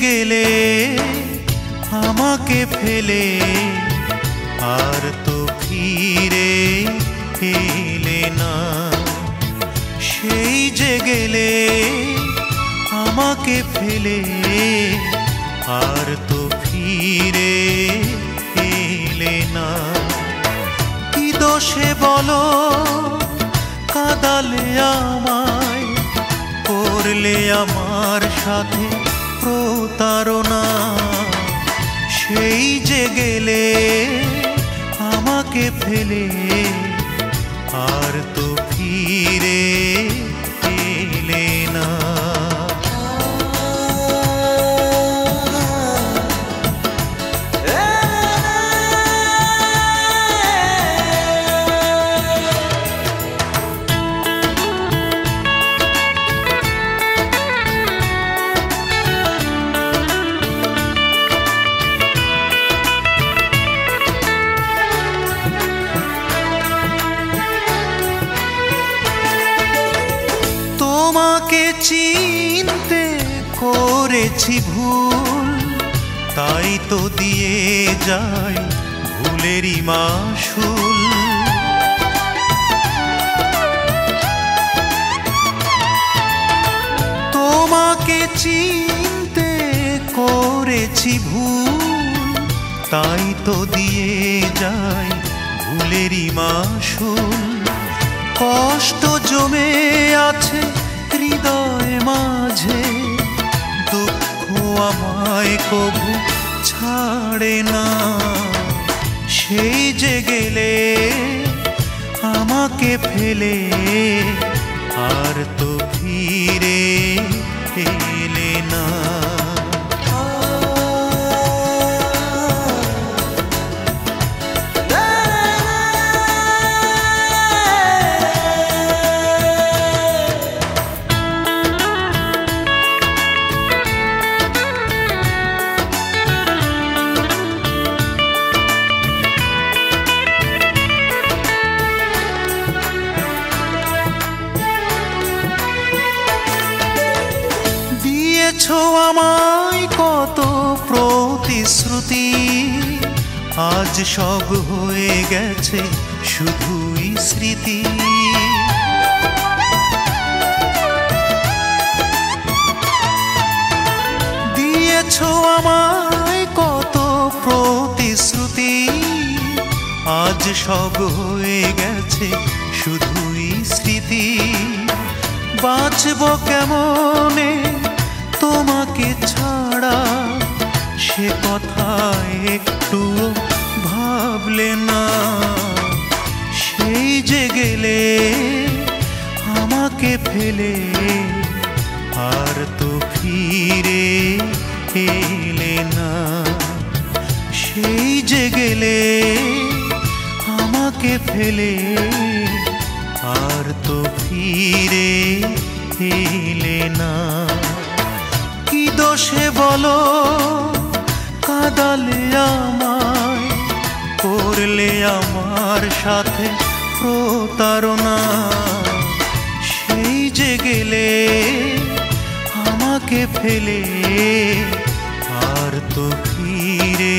গেলে আমাকে ফেলে আর তো ফিরে এলে না। সেই যে গেলে আমাকে ফেলে আর তো ফিরে এলে না। কি দোষে বলো কাঁদালে আমায়, করলে আমার সাথে প্রতারণা। সেই যে গেলে আমাকে ফেলে আর তো ফিরে এলে না। তোমাকে চিনতে করেছি ভুল, তাই তো দিয়ে যাই ভুলেরই মাসুল। তোমাকে চিনতে করেছি ভুল, তাই তো দিয়ে যাই ভুলেরই মাসুল। কষ্ট জমে আছে হৃদয় মাঝে, দুঃখ আমায় কবু ছাড়ে না। সেই যে গেলে আমাকে ফেলে আর তো ফিরে এলে না। দিয়েছো আমায় কত প্রতিশ্রুতি, আজ সব হয়ে গেছে শুধুই স্মৃতি। দিয়েছো আমায় কত প্রতিশ্রুতি, আজ সব হয়ে গেছে শুধুই স্মৃতি। বাঁচব কেমনে তোমাকে ছাড়া, সে কথা একটু ভাবলে না। সেই যে গেলে আমাকে ফেলে আর তো ফিরে এলে না। সেই যে গেলে আমাকে ফেলে আর তো ফিরে এলে না। কি দোষে বলো কাঁদালে আমায়, করলে আমার সাথে প্রতারণা। সেই যে গেলে আমাকে ফেলে আর তো ফিরে